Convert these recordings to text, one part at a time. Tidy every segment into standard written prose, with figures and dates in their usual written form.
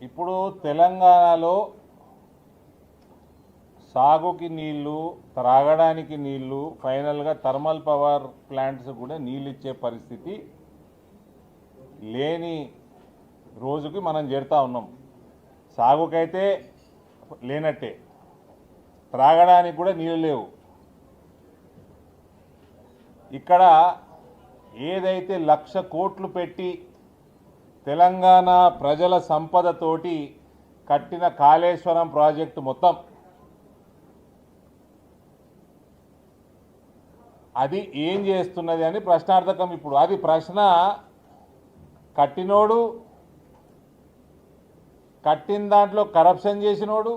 ఇప్పుడు తెలంగాణలో సాగుకి నీళ్లు, త్రాగడానికి నీళ్లు, ఫైనల్గా థర్మల్ పవర్ ప్లాంట్స్ కూడా నీళ్ళు ఇచ్చే పరిస్థితి లేని రోజుకి మనం చేరుతా ఉన్నాం. సాగుకైతే లేనట్టే, త్రాగడానికి కూడా నీళ్ళు లేవు. ఇక్కడ ఏదైతే 1,00,000 కోట్లు పెట్టి తెలంగాణ ప్రజల సంపదతోటి కట్టిన కాళేశ్వరం ప్రాజెక్టు మొత్తం అది ఏం చేస్తున్నది అని ప్రశ్నార్థకం. ఇప్పుడు అది ప్రశ్న కట్టినోడు, కట్టిన దాంట్లో కరప్షన్ చేసినోడు,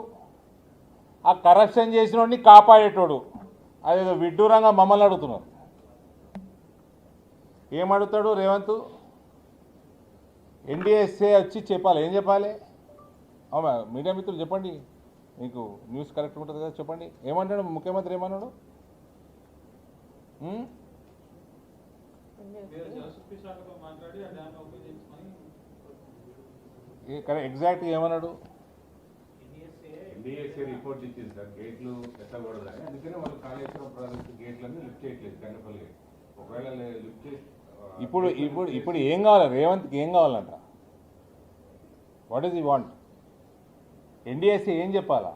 ఆ కరప్షన్ చేసినోడిని కాపాడేటోడు అదేదో విడ్డూరంగా మమ్మల్ని అడుగుతున్నారు. ఏమడుగుతాడు రేవంత్? ఎన్డీఎస్ఏ వచ్చి చెప్పాలి. ఏం చెప్పాలి? అవునా మీడియా మిత్రులు చెప్పండి, మీకు న్యూస్ కరెక్ట్ ఉంటుంది కదా, చెప్పండి. ఏమంటాడు ముఖ్యమంత్రి? ఏమన్నాడు? ఎగ్జాక్ట్గా ఏమన్నాడు? ఎన్డీఎస్ఏ రిపోర్ట్ ఇచ్చింది సార్, గేట్లు పెట్టకూడదని. అందుకనే వాళ్ళు కాళేశ్వరం ప్రాజెక్టు గేట్లన్నీ లిఫ్ట్ చేయట్లేదు కన్నపల్లి. ఒకవేళ లిఫ్ట్ చేసి ఇప్పుడు ఇప్పుడు ఇప్పుడు ఏం కావాలి రేవంత్కి? ఏం కావాలంట? వాట్ ఈజ్ ఈ వాంట్? ఎన్డీఎస్ఏ ఏం చెప్పాలా?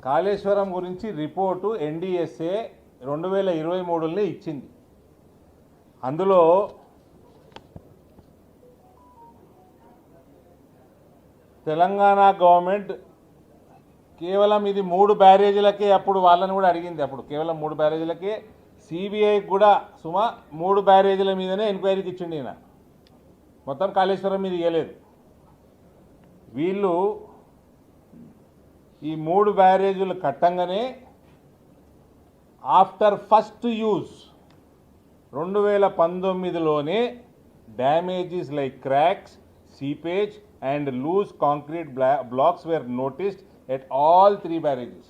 కాళేశ్వరం గురించి రిపోర్టు ఎన్డీఎస్ఏ 2023లోనే ఇచ్చింది. అందులో తెలంగాణ గవర్నమెంట్ కేవలం ఇది 3 బ్యారేజీలకే, అప్పుడు వాళ్ళని కూడా అడిగింది, అప్పుడు కేవలం 3 బ్యారేజీలకే, సిబిఐకి కూడా 3 బ్యారేజీల మీదనే ఎంక్వైరీకి ఇచ్చిండి ఈయన, మొత్తం కాళేశ్వరం మీద ఇవ్వలేదు. వీళ్ళు ఈ 3 బ్యారేజీలు కట్టంగానే ఆఫ్టర్ ఫస్ట్ యూజ్ 2019లోనే damages like cracks, seepage and loose concrete blocks were noticed at all 3 barrages.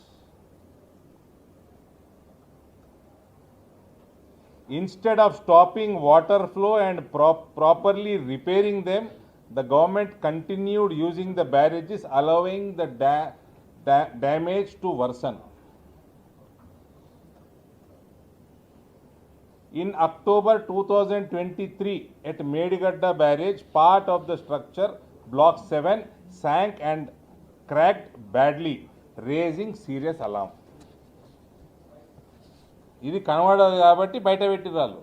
Instead of stopping water flow and properly repairing them, the government continued using the barrages, allowing the damage to worsen. In October 2023, at Medigadda barrage, part of the structure, block 7, sank and cracked badly, raising serious alarm. ఇది కనబడదు కాబట్టి బయట పెట్టిరాళ్ళు.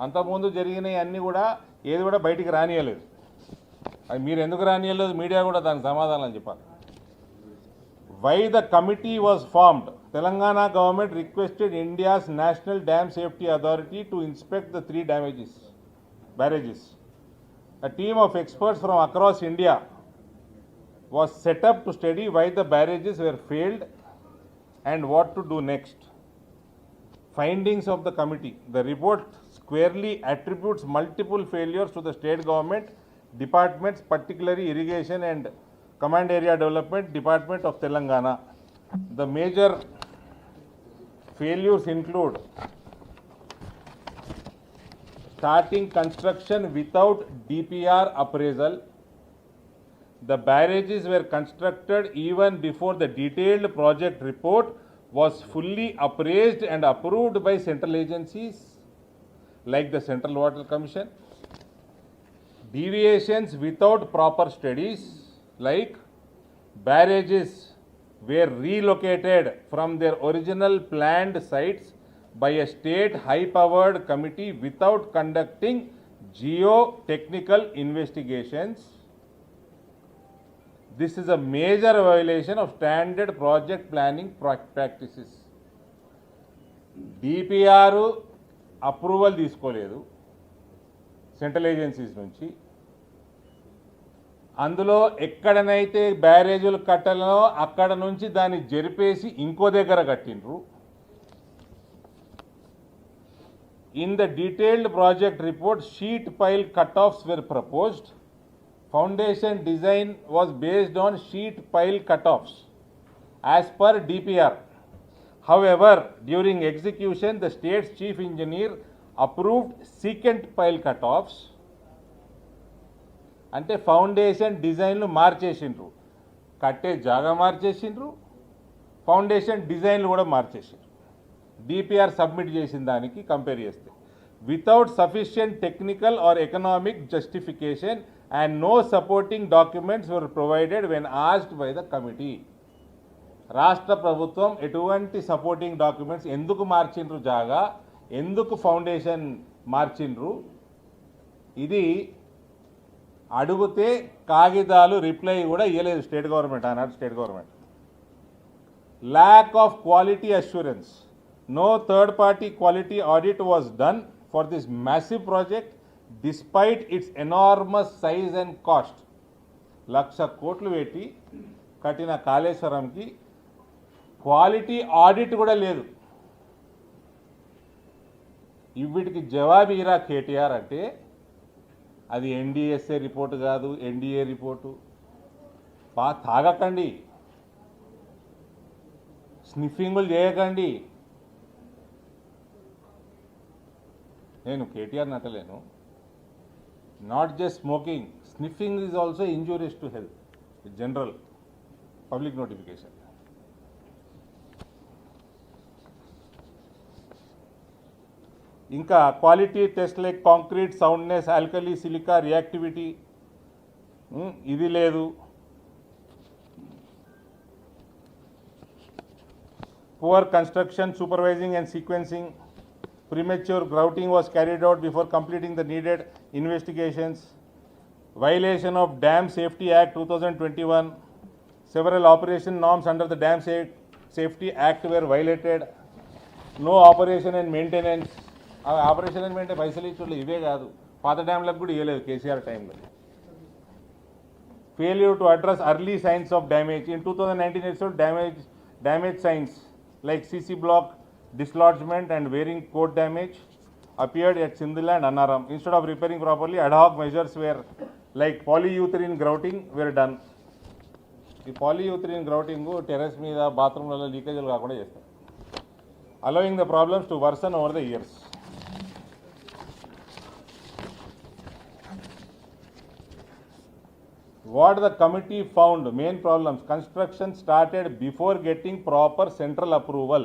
అంతకుముందు జరిగినవి అన్నీ కూడా ఏది కూడా బయటికి రానియలేదు. అది మీరు ఎందుకు రానియలేదు? మీడియా కూడా దానికి సమాధానం చెప్పాలి. Why the committee was formed? Telangana government requested India's National Dam Safety Authority to inspect the 3 barrages. A team of experts from across India was set up to study why the barrages were failed and what to do next. Findings of the committee. The report squarely attributes multiple failures to the state government departments, particularly Irrigation and Command Area Development Department of Telangana. The major failures include starting construction without DPR appraisal. The barrages were constructed even before the detailed project report was fully appraised and approved by central agencies like the Central Water Commission. Deviations without proper studies, like barrages were relocated from their original planned sites by a state high-powered committee without conducting geotechnical investigations. This is a major violation of standard project planning practices. DPR approval తీసుకోలేదు central agencies నుంచి. అందులో ఎక్కడనైతే బ్యారేజీలు కట్టాలనో అక్కడ నుంచి దాన్ని జరిపేసి ఇంకో దగ్గర కట్టిండ్రు. In the detailed project report, sheet pile cutoffs were proposed. Foundation design was based on sheet pile cutoffs as per DPR. However, during execution, the state's chief engineer approved secant pile cutoffs అంటే foundation డిజైన్లు మార్చేసిండ్రు, కట్టే జాగా మార్చేసిండ్రు, foundation డిజైన్లు కూడా మార్చేసిండ్రు. DPR submit చేసిన దానికి compare చేస్తే without sufficient technical or economic justification and no supporting documents were provided when asked by the committee. రాష్ట్ర ప్రభుత్వం ఎటువంటి సపోర్టింగ్ డాక్యుమెంట్స్ ఎందుకు మార్చిండ్రు, జాగా ఎందుకు ఫౌండేషన్ మార్చిండ్రు, ఇది అడిగితే కాగితాలు రిప్లై కూడా ఇవ్వలేదు స్టేట్ గవర్నమెంట్, ఆనాడు state government. Lack of quality assurance, no third party quality audit was done for this massive project despite its enormous size and cost. 1,00,000 కోట్లు పెట్టి కట్టిన కాళేశ్వరంకి క్వాలిటీ ఆడిట్ కూడా లేదు. వీటికి జవాబు ఇరా కేటీఆర్ అంటే అది ఎన్డీఎస్ఏ రిపోర్టు కాదు, ఎన్డీఏ రిపోర్టు. తాగకండి, స్నిఫింగులు చేయకండి. నేను కేటీఆర్ నటలేను. Not just smoking, sniffing is also injurious to health. General public notification. ఇంకా quality test like concrete, soundness, alkali, silica, reactivity ఇది లేదు. Poor construction, supervising and sequencing. Premature grouting was carried out before completing the needed investigations. Violation of Dam Safety Act 2021. Several operation norms under the Dam Safety Act were violated. No operation and maintenance. Operation and maintenance పైసలు ఇచ్చుళ్ళు ఇవే కాదు, పాత డ్యామ్లకు కూడా ఇవ్వలేదు కేసీఆర్ టైంలో. Failure to address early signs of damage. In 2019 episode, damage signs like CC block dislodgement and wearing coat damage appeared at Sindhila and Annaram. Instead of repairing properly, ad hoc measures were like polyurethane grouting were done. The polyurethane grouting terrace మీద బాత్రూమ్లలో లీకేజీలు కాకుండా చేస్తారు, allowing the problems to worsen over the years. What the committee found, main problems: construction started before getting proper central approval.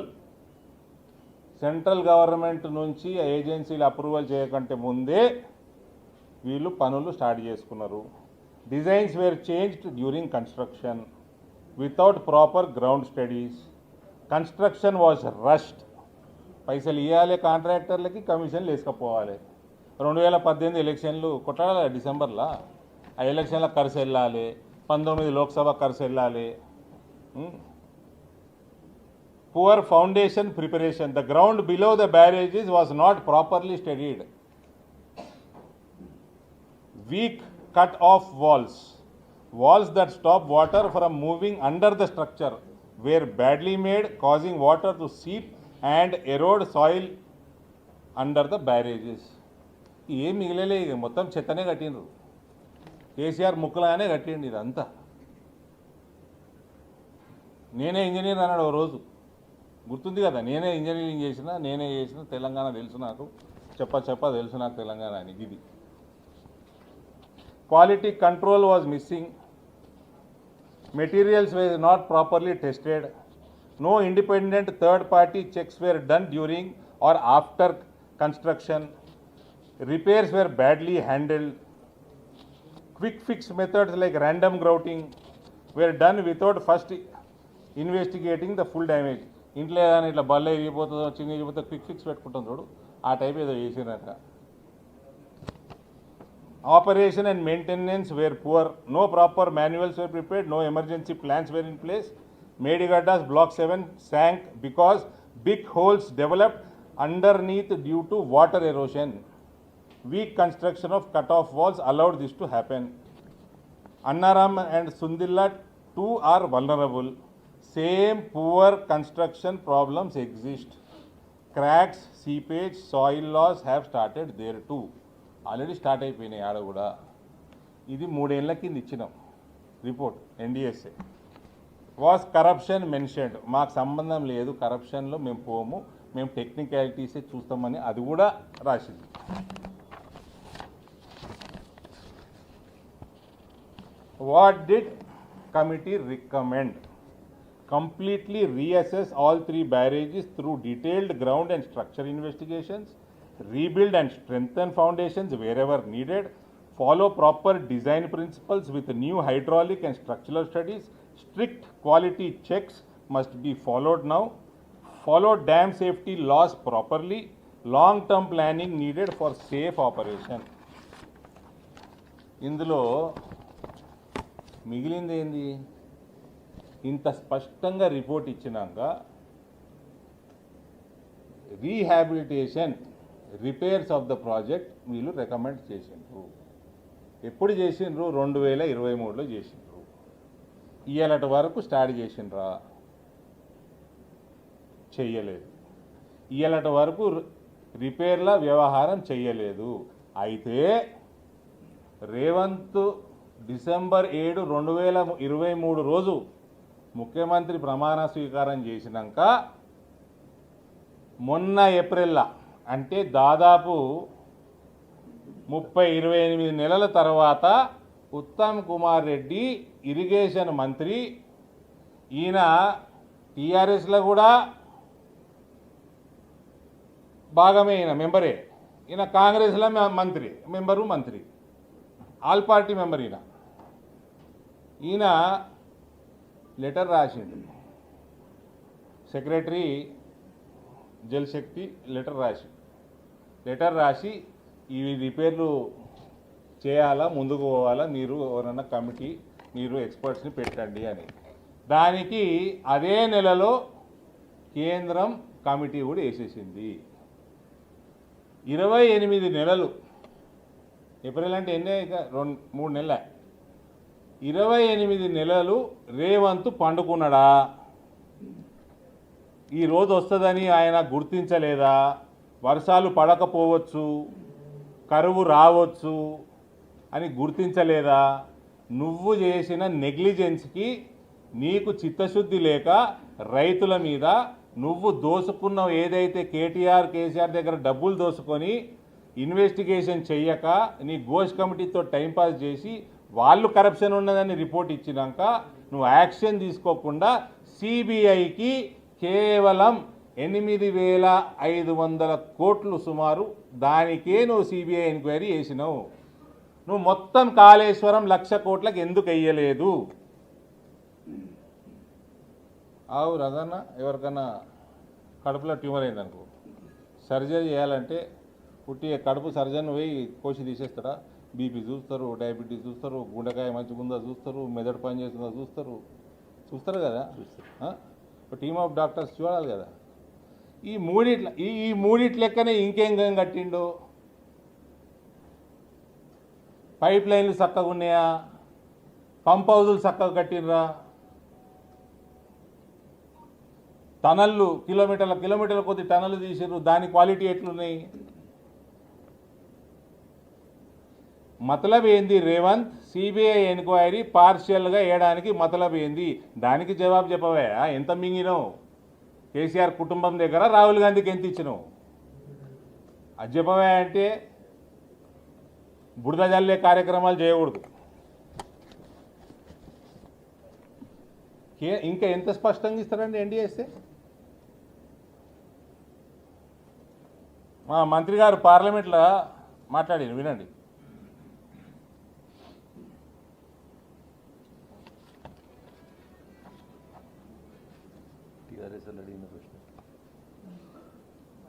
Central government నుంచి ఏజెన్సీలు approval చేయకంటే ముందే వీళ్ళు పనులు start చేసుకున్నారు. Designs were changed during construction without proper ground studies. Construction was rushed. పైసలు ఇవ్వాలి కాంట్రాక్టర్లకి, కమిషన్లు వేసుకపోవాలి. 2018 ఎలక్షన్లు కొట్టాలి డిసెంబర్లో. ఆ ఎలక్షన్ల ఖర్చు వెళ్ళాలి, 19 లోక్సభ ఖర్చు వెళ్ళాలి. Poor foundation preparation. The ground below the barrages was not properly studied. Weak cut-off walls. Walls that stop water from moving under the structure were badly made, causing water to seep and erode soil under the barrages. ఏం మిగిలలే, మొత్తం చెత్తనే కట్టిండ్రు. కేసీఆర్ ముక్కలానే కట్టిండు ఇదంతా. నేనే engineer అన్నాడు ఓ రోజు, గుర్తుంది కదా, నేనే ఇంజనీరింగ్ చేసిన, నేనే చేసిన, తెలంగాణ తెలుసు నాకు, చెప్ప తెలుసు నాకు తెలంగాణ అని. ఇది quality control was missing. Materials were not properly tested. No independent third party checks were done during or after construction. Repairs were badly handled. Quick fix methods like random grouting were done without first investigating the full damage. ఇంట్లో ఏదైనా ఇట్లా బల్ల ఇరిగిపోతుందో, చిన్న ఇరిగిపోతే quick fix పెట్టుకుంటాం చూడు, ఆ type ఏదో చేసినాక. Operation and maintenance were poor. No proper manuals were prepared. No emergency plans were in place. Medigadda's Block 7 sank because big holes developed underneath due to water erosion. Weak construction of cut-off walls allowed this to happen. Annaram and Sindhila too are vulnerable. Same poor construction problems exist. Cracks, seepage, soil loss have started there too. Already start అయిపోయినాయి ఆడ కూడా. ఇది 3 ఏళ్ల కింద ఇచ్చినాం report NDSA. Was corruption mentioned. మాకు సంబంధం లేదు కరప్షన్లో, మేము పోము, మేము టెక్నికాలిటీసే చూస్తామని అది కూడా రాసింది. What did committee recommend? Completely reassess all 3 barrages through detailed ground and structure investigations, rebuild and strengthen foundations wherever needed, follow proper design principles with new hydraulic and structural studies, strict quality checks must be followed now, follow dam safety laws properly, long-term planning needed for safe operation. ఇందులో మిగిలింది ఏంది? ఇంత స్పష్టంగా report ఇచ్చినాక rehabilitation repairs of the project వీళ్ళు recommend చేసిండ్రు. ఎప్పుడు చేసిండ్రు? 2023లో చేసిండ్రు. ఇయ్యాలటి వరకు స్టార్ట్ చేసిండ్రా? చెయ్యలేదు. ఇయ్యాలటి వరకు రిపేర్ల వ్యవహారం చెయ్యలేదు. అయితే రేవంత్ డిసెంబర్ 7, 2023 రోజు ముఖ్యమంత్రి ప్రమాణ స్వీకారం చేసినాక మొన్న ఏప్రిల్లో, అంటే దాదాపు 28 నెలల తర్వాత ఉత్తమ్ కుమార్ రెడ్డి ఇరిగేషన్ మంత్రి, ఈయన టీఆర్ఎస్లో కూడా భాగమే, ఈయన మెంబరే. ఈయన కాంగ్రెస్లో మంత్రి, ఆల్ పార్టీ మెంబర్. ఈయన లెటర్ రాసిండు, సెక్రటరీ జలశక్తి లెటర్ రాసి ఈ రిపేర్లు చేయాలా, ముందుకు పోవాలా, మీరు ఎవరన్నా కమిటీ, మీరు ఎక్స్పర్ట్స్ని పెట్టండి అని. దానికి అదే నెలలో కేంద్రం కమిటీ కూడా వేసేసింది. 28 నెలలు, ఏప్రిల్ అంటే ఎన్నే, ఇక 3 నెలల, 28 నెలలు రేవంత్ పండుకున్నాడా? ఈ రోజు వస్తుందని ఆయన గుర్తించలేదా? వర్షాలు పడకపోవచ్చు, కరువు రావచ్చు అని గుర్తించలేదా? నువ్వు చేసిన నెగ్లిజెన్స్కి, నీకు చిత్తశుద్ధి లేక రైతుల మీద నువ్వు దోసుకున్నావు, ఏదైతే కేసీఆర్ దగ్గర డబ్బులు దోసుకొని ఇన్వెస్టిగేషన్ చెయ్యక నీ ఘోష్ కమిటీతో టైంపాస్ చేసి వాళ్ళు కరప్షన్ ఉన్నదని రిపోర్ట్ ఇచ్చినాక నువ్వు యాక్షన్ తీసుకోకుండా సిబిఐకి కేవలం 8,500 కోట్లు సుమారు, దానికే నువ్వు సిబిఐ ఎంక్వైరీ చేసినావు. నువ్వు మొత్తం కాళేశ్వరం 1,00,000 కోట్లకు ఎందుకు వెయ్యలేదు? ఆవు రదన్న, ఎవరికన్నా కడుపులో ట్యూమర్ అయిందనుకో, సర్జరీ చేయాలంటే పుట్టి కడుపు సర్జన్ పోయి కోసి తీసేస్తాడా? బీపీ చూస్తారు, డయాబెటీస్ చూస్తారు, గుండెకాయ మంచిగా ఉందా చూస్తారు, మెదడు పని చేస్తుందా చూస్తారు కదా. టీమ్ ఆఫ్ డాక్టర్స్ చూడాలి కదా. ఈ మూడిట్ల లెక్కనే ఇంకేం కట్టిండు? పైప్ లైన్లు చక్కగా ఉన్నాయా? పంప్ హౌజులు చక్కగా కట్టినరా? టనళ్ళు కిలోమీటర్ల కొద్ది టనళ్ళు తీసిర్రు, దాని క్వాలిటీ ఎట్లున్నాయి? మతలబ్ ఏంది రేవంత్? సిబిఐ ఎంక్వైరీ పార్షియల్గా వేయడానికి మతలబ్ ఏంది? దానికి జవాబు చెప్పవా? ఎంత మింగినావు కేసీఆర్ కుటుంబం దగ్గర? రాహుల్ గాంధీకి ఎంత ఇచ్చినావు? అది చెప్పవా అంటే బురద జల్లే కార్యక్రమాలు చేయకూడదు. ఇంకా ఎంత స్పష్టంగా ఇస్తారండి ఎన్డీఎస్ఏ? మా మంత్రి గారు పార్లమెంట్లో మాట్లాడారు, వినండి.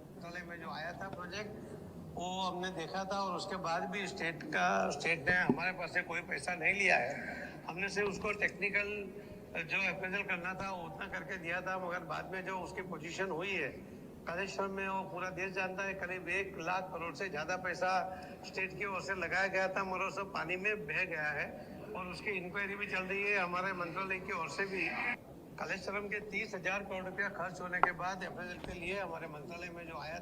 मंत्रालय में जो आया था प्रोजेक्ट, वो हमने देखा था और उसके बाद भी स्टेट ने हमारे पास से कोई पैसा नहीं लिया है। हमने सिर्फ उसको टेक्निकल जो अप्रेजल करना था उतना करके दिया था, मगर बाद में जो उसकी पोजीशन हुई है कालेश्वरम में, वो पूरा देश जानता है, करीब 1 लाख करोड़ से ज्यादा पैसा स्टेट की ओर से लगाया गया था, मगर सब पानी में बह गया है और उसकी इंक्वायरी भी चल रही है हमारे मंत्रालय की ओर से भी। कालेश्वरम के 30,000 करोड़ रुपया खर्च होने के बाद अप्रेजल के लिए हमारे मंत्रालय में जो आया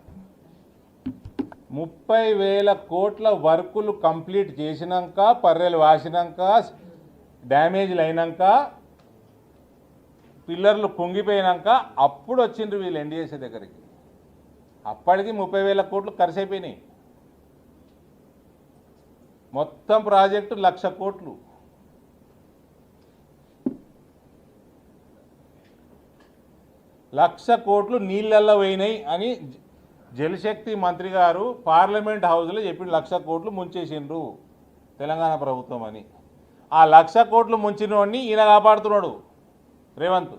30,000 కోట్ల వర్కులు కంప్లీట్ చేసినాక, పర్రెలు వాసినాక, డ్యామేజ్లు అయినాక, పిల్లర్లు కుంగిపోయినాక అప్పుడు వచ్చిండ్రు వీళ్ళు ఎన్డీఎస్ఏ దగ్గరికి. అప్పటికి 30,000 కోట్లు ఖర్చు అయిపోయినాయి. మొత్తం ప్రాజెక్టు 1,00,000 కోట్లు. 1,00,000 కోట్లు నీళ్ళల్లో పోయినాయి అని జలశక్తి మంత్రి గారు పార్లమెంట్ హౌస్లో చెప్పి 1,00,000 కోట్లు ముంచేసిండ్రు తెలంగాణ ప్రభుత్వం అని. ఆ 1,00,000 కోట్లు ముంచినోడిని ఈయన కాపాడుతున్నాడు Revanth.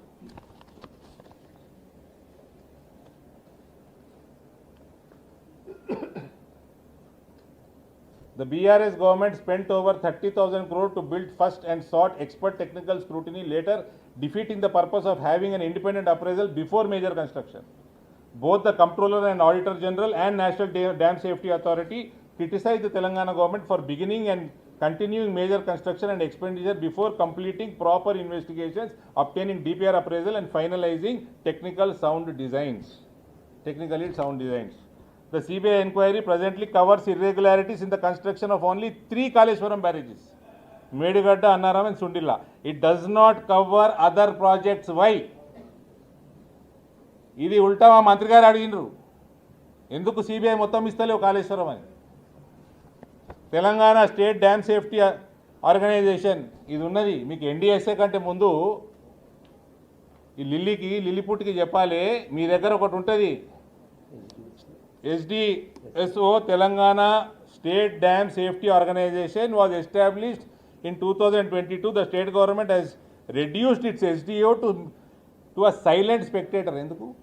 The BRS government spent over 30,000 crore to build first and sought expert technical scrutiny, later defeating the purpose of having an independent appraisal before major construction. Both the Comptroller and Auditor General and National Dam Safety Authority criticized the Telangana government for beginning and continuing major construction and expenditure before completing proper investigations, obtaining DPR appraisal and finalizing technically sound designs. The CBI inquiry presently covers irregularities in the construction of only 3 Kaleshwaram barrages, Medigadda, Annaram and Sundilla. It does not cover other projects. Why? ఇది ఉల్టా మా మంత్రి గారు అడిగినారు, ఎందుకు CBI మొత్తం ఇస్తలేవు కాళేశ్వరం అని. Telangana state dam safety organisation ఇది ఉన్నది మీకు. ఎన్డీఎస్ఏ కంటే ముందు ఈ లిల్లీపుట్కి చెప్పాలి, మీ దగ్గర ఒకటి ఉంటుంది SDSO, Telangana State Dam Safety Organization was established in 2022. The state government has reduced its SDO to a silent spectator. Enduku?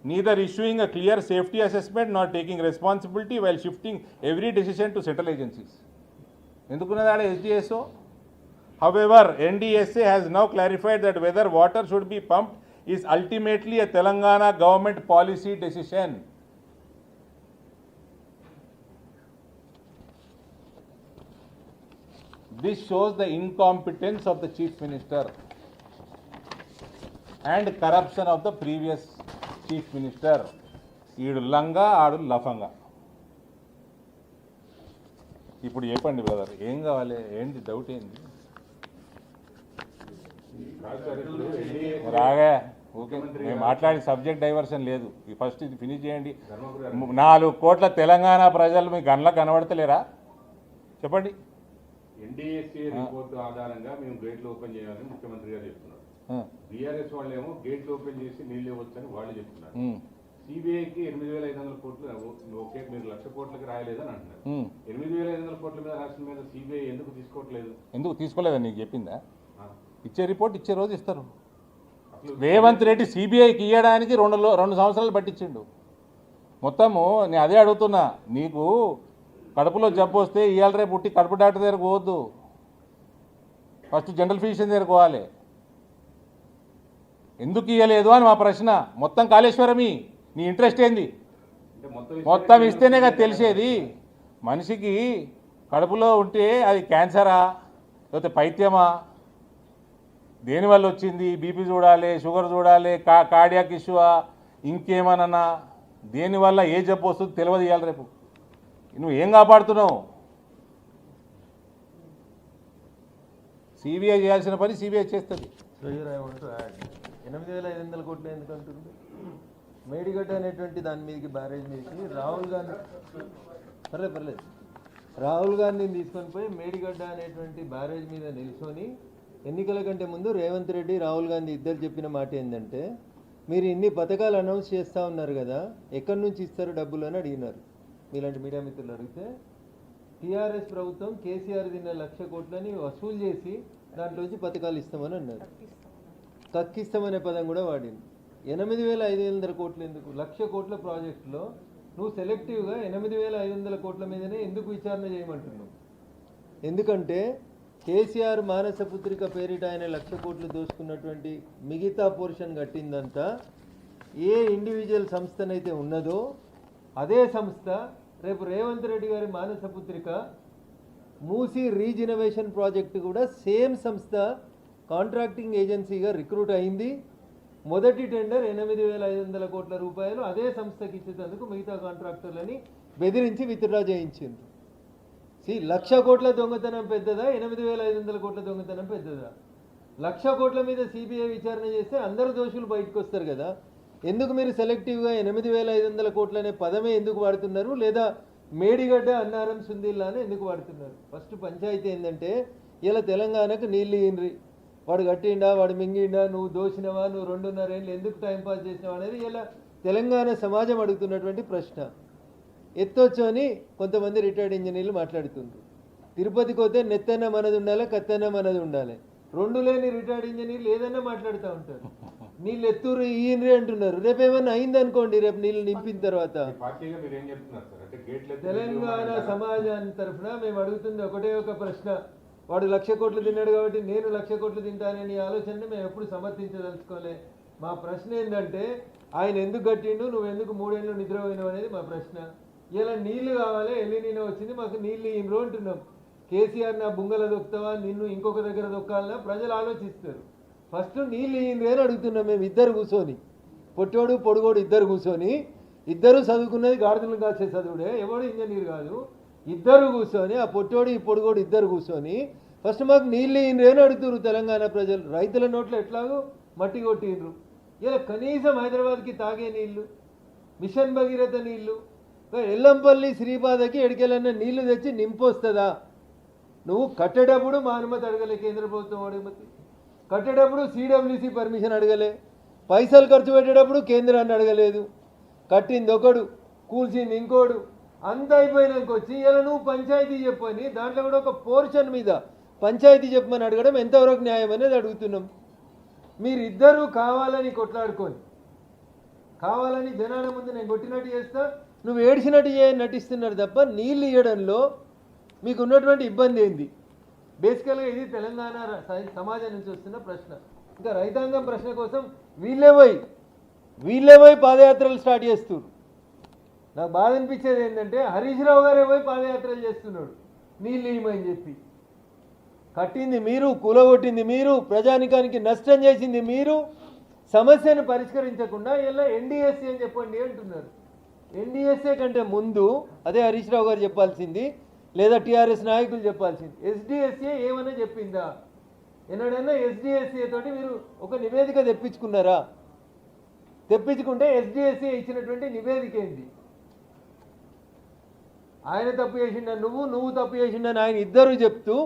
Neither issuing a clear safety assessment nor taking responsibility while shifting every decision to central agencies. Endukunnada SDSO? However, NDSA has now clarified that whether water should be pumped is ultimately a Telangana government policy decision. This shows the incompetence of the Chief Minister and corruption of the previous Chief Minister. ఈడు లంగా ఆడు లఫంగా. ఇప్పుడు చెప్పండి brother, ఏం కావాలి, ఏంటి doubt ఏంటి? రాగా ఓకే, మేము మాట్లాడి సబ్జెక్ట్ డైవర్షన్ లేదు. ఫస్ట్ ఇది ఫినిష్ చేయండి. 4 కోట్ల తెలంగాణ ప్రజలు మీ గన్లకు కనబడతలేరా చెప్పండి. ఎన్డీఎస్సీ రిపోర్ట్ ఆధారంగా మేము గేట్లు ఓపెన్ చేయాలని ముఖ్యమంత్రి గారు చెప్తున్నారు. బీఆర్ఎస్ వాళ్ళేమో గేట్లు ఓపెన్ చేసి నీళ్ళు ఇవ్వచ్చని వాళ్ళు చెప్తున్నారు. సిబిఐకి 8,500 కోట్లు ఓకే, మీరు 1,00,000 కోట్లకి రాయలేదని అంటున్నారు. 8,500 కోట్ల మీద రాసిన మీద సిబిఐ ఎందుకు తీసుకోవట్లేదు? ఎందుకు తీసుకోలేదని నీకు చెప్పిందా? ఇచ్చే రిపోర్ట్ ఇచ్చే రోజు ఇస్తారు. రేవంత్ రెడ్డి సిబిఐకి ఇవ్వడానికి 2 సంవత్సరాలు పట్టించిండు. మొత్తము నేను అదే అడుగుతున్నా, నీకు కడుపులో జబ్బు వస్తే ఇవాళ రేపు పుట్టి కడుపు డాక్టర్ దగ్గరకు పోవద్దు, ఫస్ట్ జనరల్ ఫిజిషియన్ దగ్గరకు పోవాలి. ఎందుకు ఇవ్వలేదు అని మా ప్రశ్న. మొత్తం కాళేశ్వరమి, నీ ఇంట్రెస్ట్ ఏంది? మొత్తం ఇస్తేనే కదా తెలిసేది. మనిషికి కడుపులో ఉంటే అది క్యాన్సరా లేకపోతే పైత్యమా, దేనివల్ల వచ్చింది, బీపీ చూడాలి, షుగర్ చూడాలి, కార్డియాక్ ఇష్యూవా, ఇంకేమన్నా దేనివల్ల ఏ జబ్బు వస్తుందో తెలియదు. ఇవాళ రేపు నువ్వు ఏం కాపాడుతున్నావు? సిబిఐ చేయాల్సిన పని సిబిఐ చేస్తుంది. 8,500 కోట్లు ఎందుకు అంటుంది? మేడిగడ్డ అనేటువంటి దాని మీదకి బ్యారేజ్ మీదకి రాహుల్ గాంధీ పర్లేదు రాహుల్ గాంధీని తీసుకొని పోయి మేడిగడ్డ అనేటువంటి బ్యారేజ్ మీద నిల్చొని ఎన్నికల కంటే ముందు రేవంత్ రెడ్డి రాహుల్ గాంధీ ఇద్దరు చెప్పిన మాట ఏంటంటే, మీరు ఇన్ని పథకాలు అనౌన్స్ చేస్తూ ఉన్నారు కదా, ఎక్కడి నుంచి ఇస్తారు డబ్బులు అని అడిగినారు. మీలాంటి మీడియా మిత్రులు అడిగితే టీఆర్ఎస్ ప్రభుత్వం కేసీఆర్ తిన్న 1,00,000 కోట్లని వసూలు చేసి దాంట్లోంచి పథకాలు ఇస్తామని అన్నారు. కక్కిస్తామనే పదం కూడా వాడింది. 8,500 కోట్లు ఎందుకు? 1,00,000 కోట్ల ప్రాజెక్టులో నువ్వు సెలెక్టివ్గా 8,500 కోట్ల మీదనే ఎందుకు విచారణ చేయమంటున్నావు? ఎందుకంటే కేసీఆర్ మానసపుత్రిక పేరిట ఆయన 1,00,000 కోట్లు దోసుకున్నటువంటి మిగతా పోర్షన్ కట్టిందంతా ఏ ఇండివిజువల్ సంస్థనైతే ఉన్నదో అదే సంస్థ రేపు రేవంత్ రెడ్డి గారి మానసపుత్రిక మూసీ రీజనరేషన్ ప్రాజెక్టు కూడా సేమ్ సంస్థ కాంట్రాక్టింగ్ ఏజెన్సీగా రిక్రూట్ అయింది. మొదటి టెండర్ 8,500 కోట్ల రూపాయలు అదే సంస్థకి ఇచ్చేందుకు మిగతా కాంట్రాక్టర్లని బెదిరించి విత్డ్రా చేయించింది. 1,00,000 కోట్ల దొంగతనం పెద్దదా, 8,500 కోట్ల దొంగతనం పెద్దదా? 1,00,000 కోట్ల మీద సిబిఐ విచారణ చేస్తే అందరు దోషులు బయటకు వస్తారు కదా. ఎందుకు మీరు సెలెక్టివ్గా 8,500 కోట్ల అనే పదమే ఎందుకు వాడుతున్నారు? లేదా మేడిగడ్డ, అన్నారం, సుందిల్లా అని ఎందుకు వాడుతున్నారు? ఫస్ట్ పంచాయతీ ఏంటంటే, ఇలా తెలంగాణకు నీళ్ళు ఇన్రి వాడు కట్టిండా, వాడు మింగిండా, నువ్వు దోసినవా, నువ్వు 2.5 ఏళ్ళు ఎందుకు టైంపాస్ చేసినావు అనేది ఇలా తెలంగాణ సమాజం అడుగుతున్నటువంటి ప్రశ్న. ఎత్తొచ్చు అని కొంతమంది రిటైర్డ్ ఇంజనీర్లు మాట్లాడుతుండ్రు. తిరుపతికి పోతే నెత్తన్న మనది ఉండాలి, కత్తన్న మనది ఉండాలి. 2 లేని రిటైర్డ్ ఇంజనీర్లు ఏదన్నా మాట్లాడుతూ ఉంటారు. నీళ్ళు ఎత్తురు ఈయనరే అంటున్నారు. రేపు ఏమన్నా అయిందనుకోండి, రేపు నీళ్ళు నింపిన తర్వాత పార్టీగా మీరు ఏం చెప్తున్నారు సార్? అంటే గేట్లు తెలంగాణ సమాజాన్ని తరఫున మేము అడుగుతుంది ఒకటే ఒక ప్రశ్న. వాడు 1,00,000 కోట్లు తిన్నాడు కాబట్టి నేను 1,00,000 కోట్లు తింటానని ఆలోచనని మేము ఎప్పుడు సమర్థించదలుచుకోలే. మా ప్రశ్న ఏంటంటే ఆయన ఎందుకు కట్టిండు, నువ్వు ఎందుకు 3 ఏళ్ళు నిద్రపోయినావు అనేది మా ప్రశ్న. ఇలా నీళ్లు కావాలి, ఎల్లినీన వచ్చింది, మాకు నీళ్లు ఇన్ని అంటున్నాం. కేసీఆర్ నా బుంగల దొక్కుతావా, నిన్ను ఇంకొక దగ్గర దొక్కాలన్నా ప్రజలు ఆలోచిస్తారు. ఫస్ట్ నీళ్ళు ఇయ్యింది అని అడుగుతున్నాం మేము. ఇద్దరు కూర్చొని, పొట్టోడు పొడుగోడు ఇద్దరు కూర్చొని, ఇద్దరు చదువుకున్నది గాడిదలు కాసే చదువుడే, ఎవడు ఇంజనీర్ కాదు. ఇద్దరు కూర్చొని, ఆ పొట్టోడు ఈ పొడుగోడు ఇద్దరు కూర్చొని ఫస్ట్ మాకు నీళ్ళు ఇయ్యిండ్రు అని అడుగుతున్నారు తెలంగాణ ప్రజలు. రైతుల నోట్లో ఎట్లాగో మట్టి కొట్టిండ్రు. ఇలా కనీసం హైదరాబాద్కి తాగే నీళ్లు, మిషన్ భగీరథ నీళ్లు, ఎల్లంపల్లి శ్రీపాదకి ఎడికెళ్ళన్న నీళ్లు తెచ్చి నింపొస్తుందా? నువ్వు కట్టేటప్పుడు మా అనుమతి అడగలే, కేంద్ర ప్రభుత్వం అనుమతి. కట్టేటప్పుడు సిడబ్ల్యూసి పర్మిషన్ అడగలే. పైసలు ఖర్చు పెట్టేటప్పుడు కేంద్రాన్ని అడగలేదు. కట్టింది ఒకడు, కూల్చింది ఇంకోడు. అంత అయిపోయినాక వచ్చి ఇలా నువ్వు పంచాయతీ చెప్పని దాంట్లో కూడా ఒక పోర్షన్ మీద పంచాయతీ చెప్పమని అడగడం ఎంతవరకు న్యాయం అనేది అడుగుతున్నాం. మీరిద్దరూ కావాలని కొట్లాడుకొని, కావాలని జనాల ముందు నేను కొట్టినట్టు చేస్తా, నువ్వు ఏడ్చినట్టు నటిస్తున్నారు తప్ప నీళ్ళు ఇవ్వడంలో మీకు ఉన్నటువంటి ఇబ్బంది ఏంది? బేసికల్గా ఇది తెలంగాణ సమాజం నుంచి వస్తున్న ప్రశ్న. ఇంకా రైతాంగం ప్రశ్న కోసం వీళ్ళే పోయి పాదయాత్రలు స్టార్ట్ చేస్తున్నారు. నాకు బాధ అనిపించేది ఏంటంటే హరీష్ రావు గారే పోయి పాదయాత్రలు చేస్తున్నాడు నీళ్ళు ఇవ్వమని చెప్పి. కట్టింది మీరు, కూలగొట్టింది మీరు, ప్రజానికానికి నష్టం చేసింది మీరు. సమస్యను పరిష్కరించకుండా ఇలా ఎన్డీఎస్ఏ అని చెప్పండి అంటున్నారు. ఎన్డీఎస్ఏ కంటే ముందు అదే హరీష్ రావు గారు చెప్పాల్సింది, లేదా టీఆర్ఎస్ నాయకులు చెప్పాల్సింది. ఎస్డిఎస్ఏ ఏమైనా చెప్పిందా? ఎన్నడైనా ఎస్డిఎస్ఏ తోటి మీరు ఒక నివేదిక తెప్పించుకున్నారా? తెప్పించుకుంటే ఎస్డిఎస్ఏ ఇచ్చినటువంటి నివేదిక ఏంటి? ఆయన తప్పు చేసిండా, నువ్వు తప్పు చేసిండని ఆయన ఇద్దరు చెప్తూ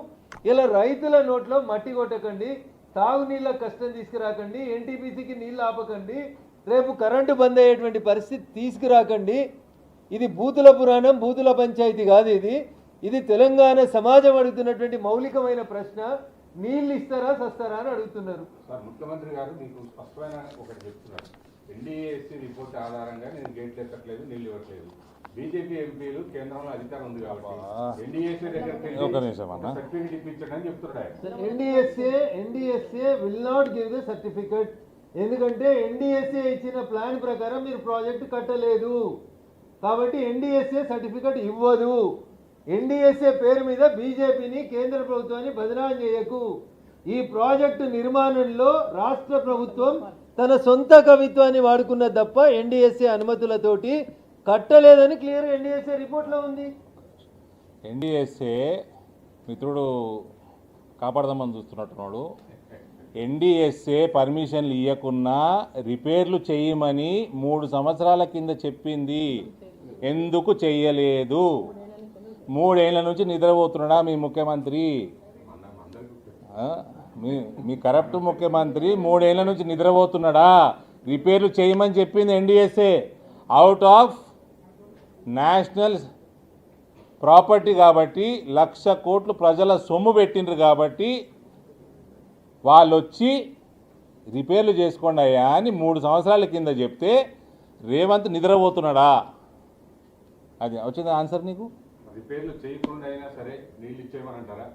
ఇలా రైతుల నోట్లో మట్టి కొట్టకండి, తాగునీళ్ళ కష్టం తీసుకురాకండి, ఎన్టీపీసీకి నీళ్ళు ఆపకండి, రేపు కరెంటు బంద్ అయ్యేటువంటి పరిస్థితి తీసుకురాకండి. ఇది బూతుల పురాణం, బూతుల పంచాయతీ కాదు. ఇది తెలంగాణ సమాజం అడుగుతున్నటువంటి మౌలికమైన ప్రశ్న. నీళ్ళు ఇస్తారా సస్తారా అని అడుగుతున్నారు. సార్, ముఖ్యమంత్రి గారు మీకు స్పష్టమైన ఒకటి చెప్తున్నారు. ఎన్డీఏఎస్సీ రిపోర్ట్ ఆధారంగా నేను గేట్లు ఎక్కట్లేదు, నీళ్ళు ఇవ్వట్లేదు. బీజేపీ ఎంపీలు కేంద్రంలో అధికారం ఉంది కాబట్టి ఎన్డీఏసీ దగ్గరికి సర్టిఫికేట్ ఇప్పించండి అని చెప్తున్నాడు. NDSA will not give the certificate. ఎందుకంటే ఎన్డీఎస్ఏ ఇచ్చిన ప్లాన్ ప్రకారం మీరు ప్రాజెక్టు కట్టలేదు కాబట్టి ఎన్డీఎస్ఏ సర్టిఫికేట్ ఇవ్వదు. ఎన్డీఎస్ఏ పేరు మీద బీజేపీని, కేంద్ర ప్రభుత్వాన్ని బదనాం చేయకు. ఈ ప్రాజెక్టు నిర్మాణంలో రాష్ట్ర ప్రభుత్వం తన సొంత కవిత్వాన్ని వాడుకున్న తప్ప ఎన్డీఎస్ఏ అనుమతులతోటి కట్టలేదని క్లియర్గా ఎన్డీఎస్ఏ రిపోర్ట్లో ఉంది. ఎన్డీఎస్ఏ మిత్రుడు కాపాడదామని చూస్తున్నట్టున్నాడు. ఎన్డీఎస్ఏ పర్మిషన్లు ఇవ్వకున్నా రిపేర్లు చేయమని 3 సంవత్సరాల కింద చెప్పింది. ఎందుకు చెయ్యలేదు? 3 ఏళ్ల నుంచి నిద్రపోతున్నాడా మీ ముఖ్యమంత్రి? మీ కరప్ట్ ముఖ్యమంత్రి 3 ఏళ్ల నుంచి నిద్రపోతున్నాడా? రిపేర్లు చేయమని చెప్పింది NDSA. Out of national property కాబట్టి 1,00,000 కోట్లు ప్రజల సొమ్ము పెట్టిండ్రు కాబట్టి వాళ్ళు వచ్చి రిపేర్లు చేసుకోండి అయ్యా అని 3 సంవత్సరాల కింద చెప్తే రేవంత్ నిద్రపోతున్నాడా? అది వచ్చింది ఆన్సర్ నీకు? రిపేర్లు చేయకుండా అయినా సరే నీళ్ళు ఇచ్చేయమనంటారా?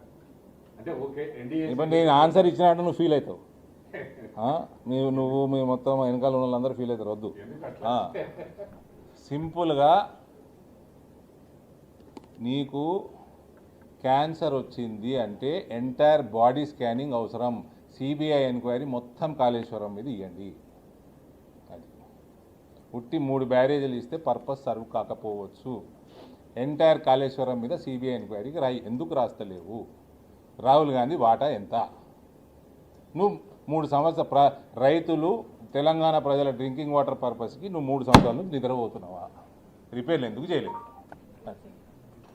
అంటే ఓకే, ఇప్పుడు నేను ఆన్సర్ ఇచ్చినట్టు నువ్వు ఫీల్ అవుతావు. నువ్వు మీ మొత్తం వెనకాల ఉన్న వాళ్ళందరూ ఫీల్ అవుతారు. వద్దు. సింపుల్గా నీకు క్యాన్సర్ వచ్చింది అంటే ఎంటైర్ బాడీ స్కానింగ్ అవసరం. సిబిఐ ఎంక్వైరీ మొత్తం కాళేశ్వరం మీద ఇవ్వండి. అది పుట్టి 3 బ్యారేజీలు ఇస్తే పర్పస్ సర్వ్ కాకపోవచ్చు. ఎంటైర్ కాళేశ్వరం మీద సిబిఐ ఎంక్వైరీకి ఎందుకు రాస్తలేవు? రాహుల్ గాంధీ వాటా ఎంత? నువ్వు 3 సంవత్సరాల రైతులు తెలంగాణ ప్రజల డ్రింకింగ్ వాటర్ పర్పస్కి నువ్వు 3 సంవత్సరాల నుంచి నిద్రపోతున్నావా? రిపేర్లు ఎందుకు చేయలేవు?